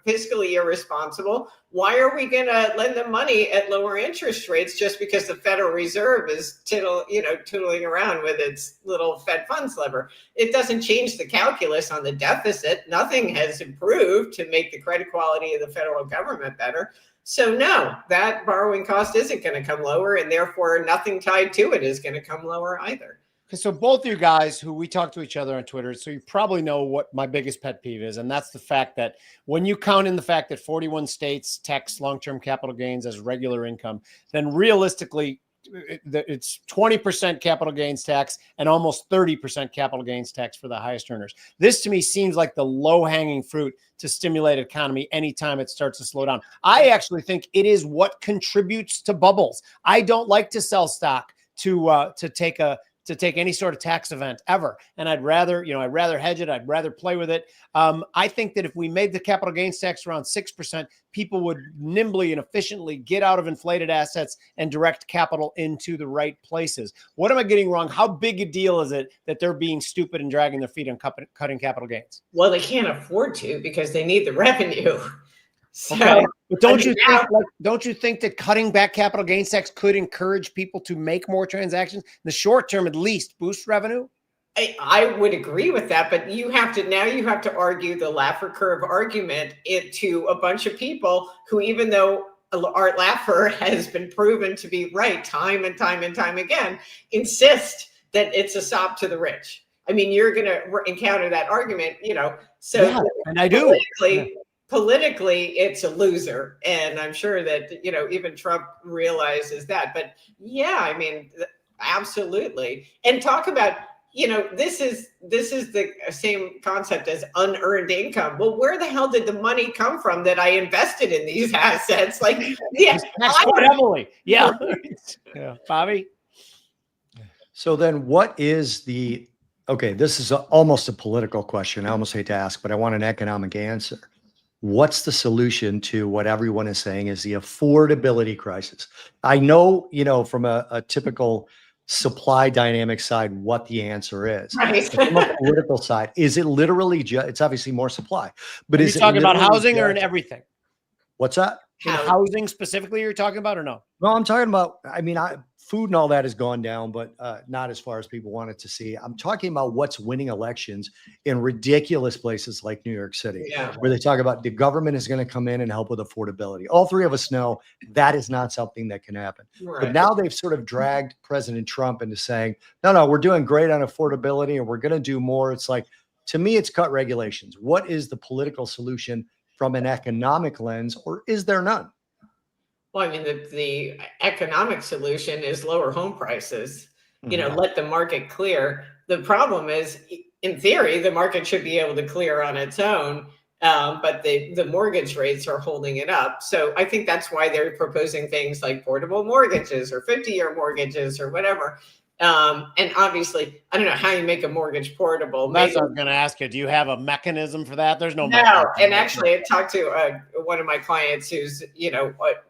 fiscally irresponsible. Why are we going to lend them money at lower interest rates just because the Federal Reserve is tootling around with its little Fed funds lever? It doesn't change the calculus on the deficit. Nothing has improved to make the credit quality of the federal government better. So no, that borrowing cost isn't going to come lower, and therefore nothing tied to it is going to come lower either. Okay, so both you guys who we talk to each other on Twitter, so you probably know what my biggest pet peeve is, and that's the fact that when you count in the fact that 41 states tax long-term capital gains as regular income, then realistically it's 20% capital gains tax and almost 30% capital gains tax for the highest earners. This to me seems like the low-hanging fruit to stimulate economy anytime it starts to slow down. I actually think it is what contributes to bubbles. I don't like to sell stock to take any sort of tax event ever. And I'd rather hedge it. I'd rather play with it. I think that if we made the capital gains tax around 6%, people would nimbly and efficiently get out of inflated assets and direct capital into the right places. What am I getting wrong? How big a deal is it that they're being stupid and dragging their feet on cutting capital gains? Well, they can't afford to because they need the revenue. So, okay. But don't you think that cutting back capital gains tax could encourage people to make more transactions in the short term, at least boost revenue? I would agree with that, but you have to argue the Laffer curve argument to a bunch of people who, even though Art Laffer has been proven to be right time and time and time again, insist that it's a sop to the rich. I mean, you're going to encounter that argument, So yeah, and I do. Politically, it's a loser. And I'm sure that, even Trump realizes that. But yeah, I mean, absolutely. And talk about, this is the same concept as unearned income. Well, where the hell did the money come from that I invested in these assets? Like, yeah, heavily. Yeah. Yeah. Bobby? So then what is okay, this is almost a political question. I almost hate to ask, but I want an economic answer. What's the solution to what everyone is saying is the affordability crisis? I know, from a typical supply dynamic side, what the answer is. Right. From a political side, is it literally it's obviously more supply, but is it talking about housing or in everything? What's that? In housing specifically you're talking about or no? No, I'm talking about, food and all that has gone down, but not as far as people wanted to see. I'm talking about what's winning elections in ridiculous places like New York City, where they talk about the government is going to come in and help with affordability. All three of us know that is not something that can happen. Right. But now they've sort of dragged President Trump into saying, no, we're doing great on affordability and we're going to do more. It's like, to me, it's cut regulations. What is the political solution from an economic lens, or is there none? Well, I mean, the economic solution is lower home prices, let the market clear. The problem is in theory, the market should be able to clear on its own. But the mortgage rates are holding it up. So I think that's why they're proposing things like portable mortgages or 50-year mortgages or whatever. And obviously, I don't know how you make a mortgage portable. That's what I was going to ask you. Do you have a mechanism for that? There's no No. mechanism. And actually, I talked to one of my clients who's,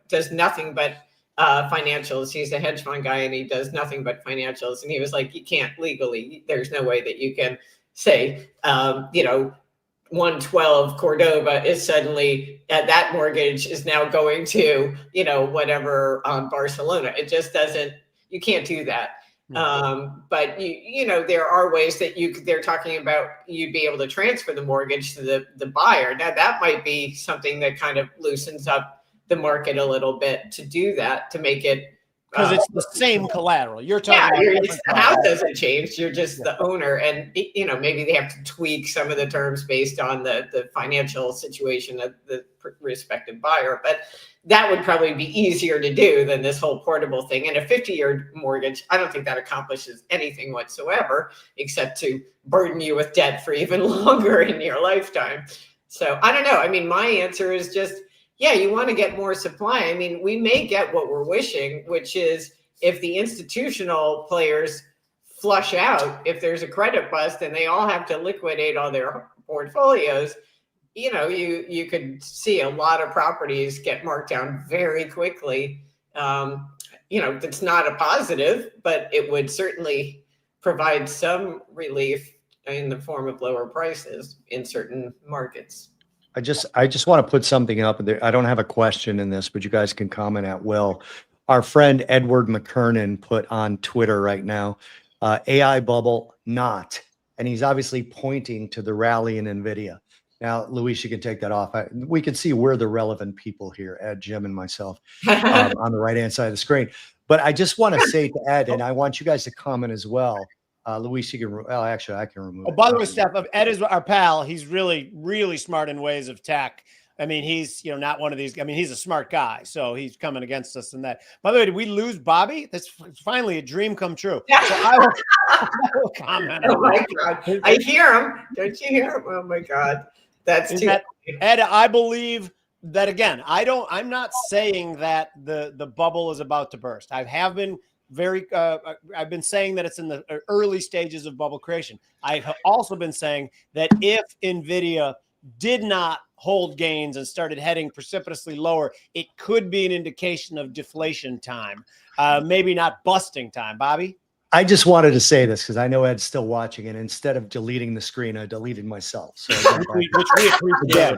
does nothing but financials. He's a hedge fund guy and he does nothing but financials. And he was like, you can't legally, there's no way that you can say, 112 Cordova is suddenly that mortgage is now going to, whatever Barcelona. It just doesn't, you can't do that. But there are ways that they're talking about you'd be able to transfer the mortgage to the buyer. Now that might be something that kind of loosens up the market a little bit to do that, to make it, because it's the same collateral. You're talking the house doesn't change. You're just the owner. And, maybe they have to tweak some of the terms based on the financial situation of the respective buyer. But that would probably be easier to do than this whole portable thing. And a 50-year mortgage, I don't think that accomplishes anything whatsoever, except to burden you with debt for even longer in your lifetime. So I don't know. I mean, my answer is just, yeah, you want to get more supply. I mean, we may get what we're wishing, which is if the institutional players flush out, if there's a credit bust and they all have to liquidate all their portfolios, you could see a lot of properties get marked down very quickly. That's not a positive, but it would certainly provide some relief in the form of lower prices in certain markets. I just want to put something up there. I don't have a question in this, but you guys can comment at will. Our friend Edward McKernan put on Twitter right now, AI bubble not, and he's obviously pointing to the rally in NVIDIA. Now, Luis, you can take that off. We can see we're the relevant people here, Ed, Jim, and myself on the right-hand side of the screen. But I just want to say to Ed, and I want you guys to comment as well. Luis, you can, well, actually, I can remove it. By the way, Steph, Ed is our pal. He's really, really smart in ways of tech. I mean, he's, not one of these. I mean, he's a smart guy, so he's coming against us in that. By the way, did we lose Bobby? That's finally a dream come true. So I will comment. Oh my God. I hear him. Don't you hear him? Oh my God. That's too Ed, I believe that, again, I'm not saying that the bubble is about to burst. I've been saying that it's in the early stages of bubble creation. I've also been saying that if NVIDIA did not hold gains and started heading precipitously lower, it could be an indication of deflation time, maybe not busting time. Bobby? I just wanted to say this because I know Ed's still watching, and instead of deleting the screen, I deleted myself. So which we appreciate.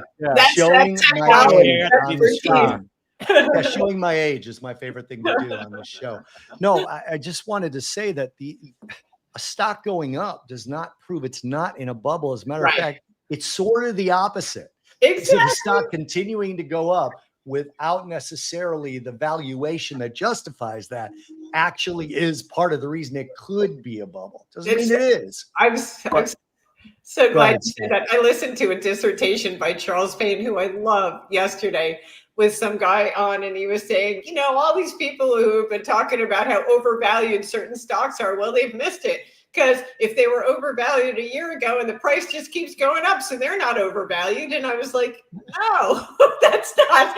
Showing my age on the screen. Yeah, showing my age is my favorite thing to do on this show. No, I just wanted to say that a stock going up does not prove it's not in a bubble. As a matter of fact, it's sort of the opposite. Exactly. So the stock continuing to go up without necessarily the valuation that justifies that actually is part of the reason it could be a bubble. Doesn't mean it is. I'm so glad you said that. I listened to a dissertation by Charles Payne, who I love, yesterday, with some guy on, and he was saying, all these people who have been talking about how overvalued certain stocks are, well, they've missed it. Because if they were overvalued a year ago and the price just keeps going up, so they're not overvalued. And I was like, no, that's not.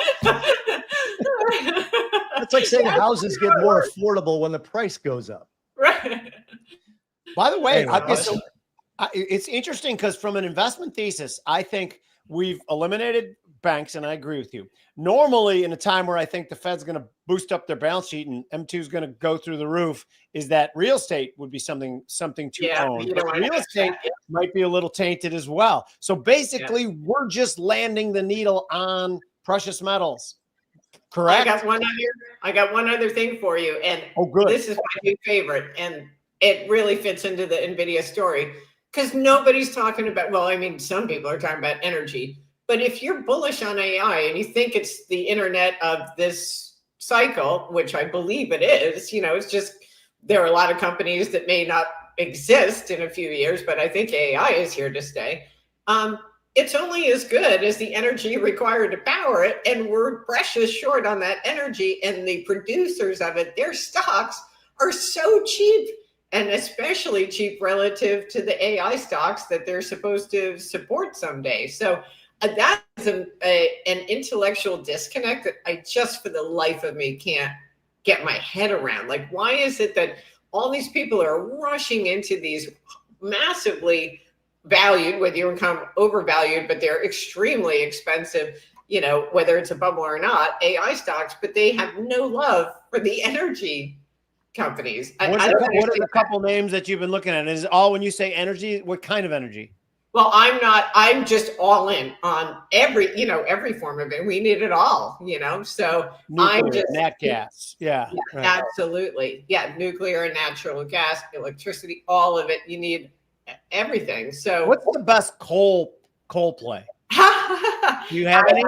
It's like saying houses get more affordable when the price goes up. Right. By the way, it's interesting because from an investment thesis, I think we've eliminated banks, and I agree with you. Normally, in a time where I think the Fed's going to boost up their balance sheet and M2 is going to go through the roof, is that real estate would be something to own. But real estate might be a little tainted as well. So basically, we're just landing the needle on precious metals. Correct? I got one other thing for you, and good. This is my new favorite, and it really fits into the NVIDIA story because nobody's talking about. Well, I mean, some people are talking about energy. But if you're bullish on AI and you think it's the internet of this cycle, which I believe it is, it's just there are a lot of companies that may not exist in a few years, but I think AI is here to stay. It's only as good as the energy required to power it, and we're precious short on that energy. And the producers of it, their stocks are so cheap. and especially cheap relative to the AI stocks that they're supposed to support someday. So that is an intellectual disconnect that I just for the life of me can't get my head around. Like, why is it that all these people are rushing into these massively valued, whether you become overvalued, but they're extremely expensive, you know, whether it's a bubble or not, AI stocks, but they have no love for the energy companies. What are the couple names that you've been looking at? Is it all when you say energy, what kind of energy? Well, I'm just all in on every form of it. We need it all, so Nuclear, I'm just nat gas. Yeah, right. Absolutely. Yeah. Nuclear and natural gas, electricity, all of it. You need everything. So what's the best coal play? Do you have any?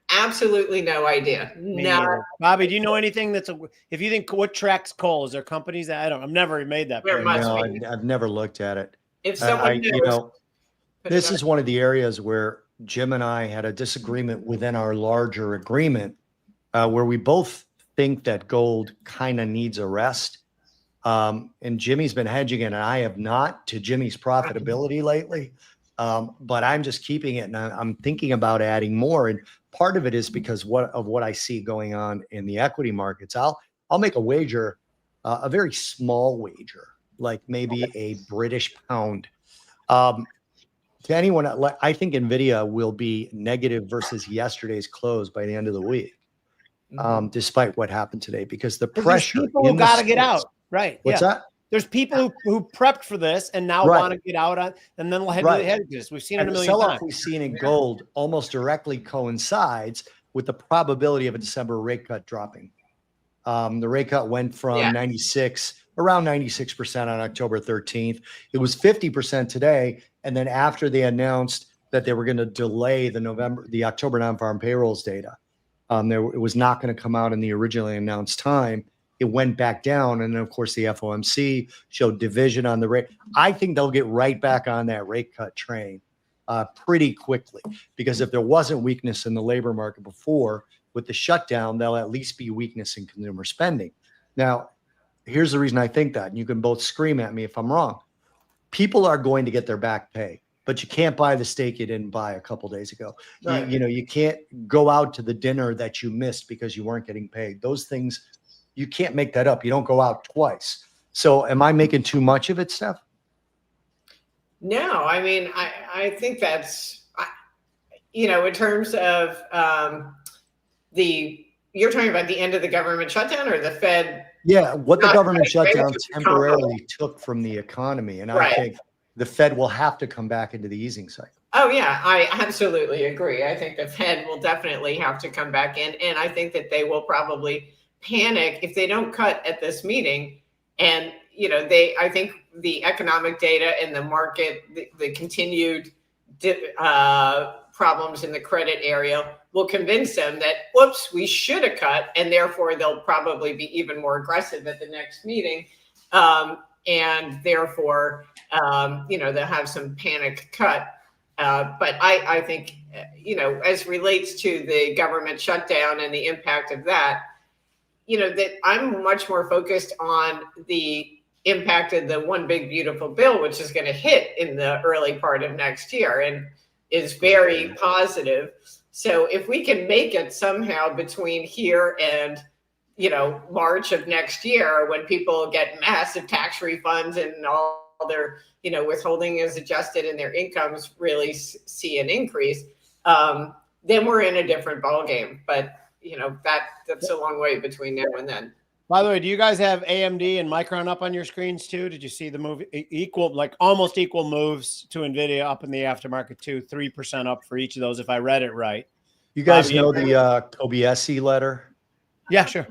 Absolutely no idea. No. Bobby, do you know anything if you think what tracks coal? Is there companies that I've never made that. No, I've never looked at it. If someone knows, this is one of the areas where Jim and I had a disagreement within our larger agreement, where we both think that gold kind of needs a rest. And Jimmy's been hedging it, and I have not, to Jimmy's profitability lately. But I'm just keeping it, and I'm thinking about adding more. And part of it is because of what I see going on in the equity markets. I'll make a wager, a very small wager, like maybe a British pound. To anyone, I think Nvidia will be negative versus yesterday's close by the end of the week, despite what happened today, because the pressure. People got to get out, right? What's that? There's people who prepped for this and now want to get out on, and then we'll head to this. We've seen it a million times. The sell-off we've seen in gold almost directly coincides with the probability of a December rate cut dropping. The rate cut went from around 96% on October 13th. It was 50% today. And then after they announced that they were going to delay the October non-farm payrolls data, it was not going to come out in the originally announced time. It went back down. And then, of course, the FOMC showed division on the rate. I think they'll get right back on that rate cut train pretty quickly, because if there wasn't weakness in the labor market before, with the shutdown, there'll at least be weakness in consumer spending. Now, here's the reason I think that, and you can both scream at me if I'm wrong. People are going to get their back pay, but you can't buy the steak you didn't buy a couple days ago. Right. You can't go out to the dinner that you missed because you weren't getting paid. Those things, you can't make that up. You don't go out twice. So am I making too much of it, Steph? No, I mean, I think that's, in terms of you're talking about the end of the government shutdown or the Fed? Yeah, what the government shutdown temporarily took from the economy. And I think the Fed will have to come back into the easing cycle. Oh, yeah, I absolutely agree. I think the Fed will definitely have to come back in. And I think that they will probably panic if they don't cut at this meeting. And, I think the economic data and the market, the continued problems in the credit area will convince them that, whoops, we should have cut. And therefore, they'll probably be even more aggressive at the next meeting. And therefore, they'll have some panic cut. But I think, as relates to the government shutdown and the impact of that, that I'm much more focused on the impact of the one big beautiful bill, which is going to hit in the early part of next year and is very positive. So if we can make it somehow between here and, March of next year, when people get massive tax refunds and all their, withholding is adjusted and their incomes really see an increase, then we're in a different ballgame. But, that's a long way between now and then. By the way, do you guys have AMD and Micron up on your screens too? Did you see the move? Almost equal moves to NVIDIA up in the aftermarket too, 3% up for each of those, if I read it right. You guys know the Kobayashi letter? Yeah, sure.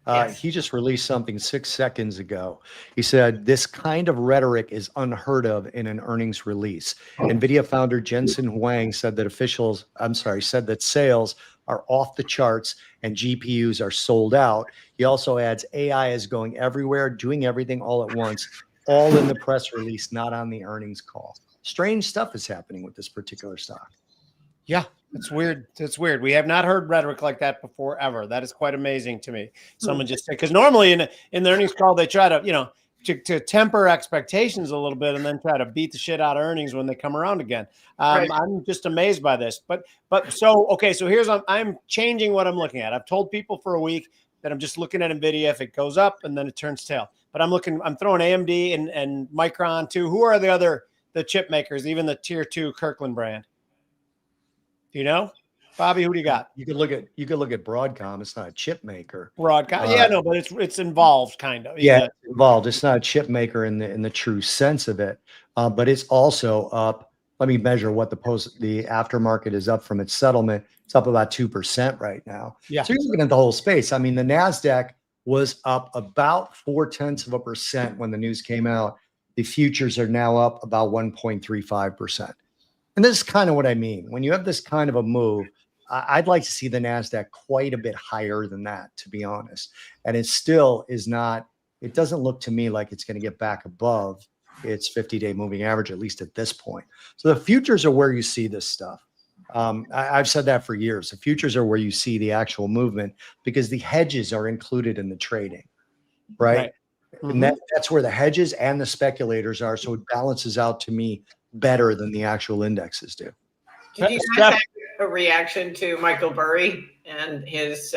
Yes. He just released something 6 seconds ago. He said, this kind of rhetoric is unheard of in an earnings release. NVIDIA founder Jensen Huang said that sales are off the charts and GPUs are sold out. He also adds AI is going everywhere, doing everything all at once, all in the press release, not on the earnings call. Strange stuff is happening with this particular stock. Yeah, it's weird. It's weird. We have not heard rhetoric like that before, ever. That is quite amazing to me. Someone just said, because normally in the earnings call, they try to, to temper expectations a little bit and then try to beat the shit out of earnings when they come around again. Right. I'm just amazed by this. But so here's I'm changing what I'm looking at. I've told people for a week that I'm just looking at NVIDIA. If it goes up and then it turns tail. But I'm throwing AMD and Micron too. Who are the chip makers, even the tier 2 Kirkland brand? Do you know? Bobby, who do you got? You could look at Broadcom. It's not a chip maker. Broadcom, but it's involved kind of. Yeah, it's involved. It's not a chip maker in the true sense of it, but it's also up. Let me measure what the aftermarket is up from its settlement. It's up about 2% right now. Yeah. So you're looking at the whole space. I mean, the NASDAQ was up about 0.4% when the news came out. The futures are now up about 1.35%. And this is kind of what I mean. When you have this kind of a move, I'd like to see the NASDAQ quite a bit higher than that, to be honest. And it still is not, it doesn't look to me like it's going to get back above its 50-day moving average, at least at this point. So the futures are where you see this stuff. I've said that for years. The futures are where you see the actual movement because the hedges are included in the trading, right? Mm-hmm. And that's where the hedges and the speculators are. So it balances out to me better than the actual indexes do. Did you guys have a reaction to Michael Burry and his?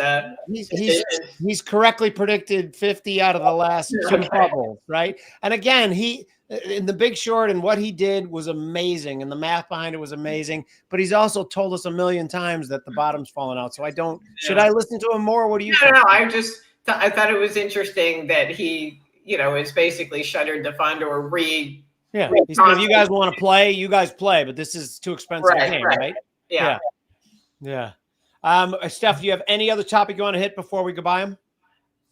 He's correctly predicted 50 out of the last 2 bubbles, right? And again, he in The Big Short and what he did was amazing, and the math behind it was amazing. But he's also told us a million times that the bottom's falling out. So I don't. Yeah. Should I listen to him more? What do you think? No. I thought it was interesting that he, is basically shuttered the fund or Yeah, he said, if you guys want to play, you guys play, but this is too expensive a game, right? Yeah. Steph, do you have any other topic you want to hit before we goodbye him?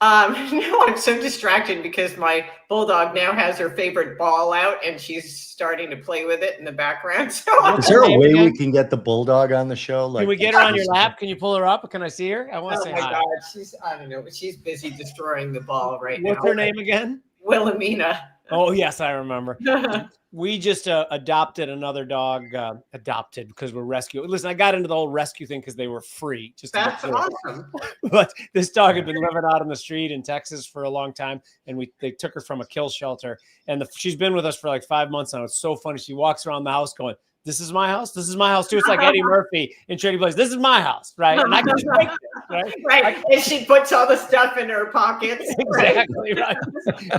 No, I'm so distracted because my bulldog now has her favorite ball out and she's starting to play with it in the background. So is there a way we can get the bulldog on the show? Can we get her on your lap? Can you pull her up? Can I see her? I want to say hi. Oh my God, I don't know, but she's busy destroying the ball right now. What's her name again? Wilhelmina. Oh, yes, I remember. We just adopted another dog, because we're rescue. Listen, I got into the whole rescue thing because they were free. That's awesome. But this dog had been living out on the street in Texas for a long time, and they took her from a kill shelter. And she's been with us for like 5 months now. It's so funny. She walks around the house going, "This is my house. This is my house too." It's like Eddie Murphy in Trading Places. This is my house, right? And I can just take this, right? And she puts all the stuff in her pockets. Exactly, right?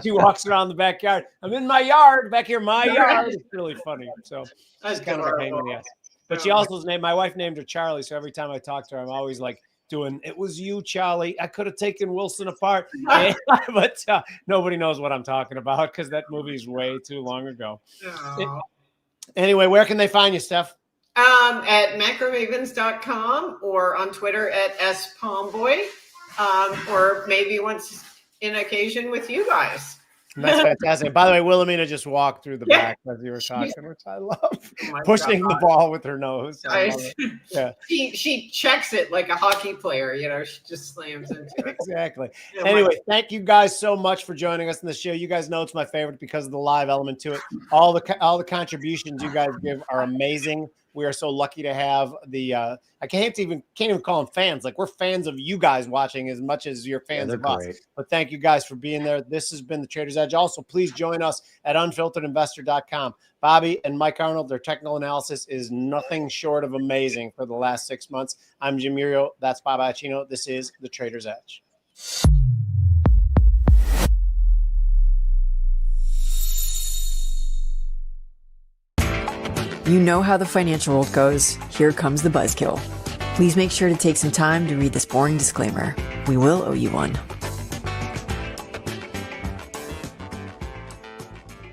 She walks around the backyard. I'm in my yard, back here, my yard. It's really funny. So that's kind of a pain in the ass. But she also my wife named her Charlie. So every time I talk to her, I'm always like doing, "It was you, Charlie. I could have taken Wilson apart." But nobody knows what I'm talking about because that movie's way too long ago. Anyway, where can they find you, Steph? At macromavens.com or on Twitter at @spomboy, or maybe once in occasion with you guys. That's fantastic. By the way, Wilhelmina just walked through the back as you were talking, which I love. Pushing the ball with her nose. Yeah. She checks it like a hockey player, she just slams into it. Exactly. Anyway, thank you guys so much for joining us in the show. You guys know it's my favorite because of the live element to it. All the contributions you guys give are amazing. We are so lucky to have I can't even call them fans. Like, we're fans of you guys watching as much as you're fans of us. Great. But thank you guys for being there. This has been the Trader's Edge. Also, please join us at unfilteredinvestor.com. Bobby and Mike Arnold, their technical analysis is nothing short of amazing for the last 6 months. I'm Jim Iuorio. That's Bobby Iaccino. This is the Trader's Edge. You know how the financial world goes. Here comes the buzzkill. Please make sure to take some time to read this boring disclaimer. We will owe you one.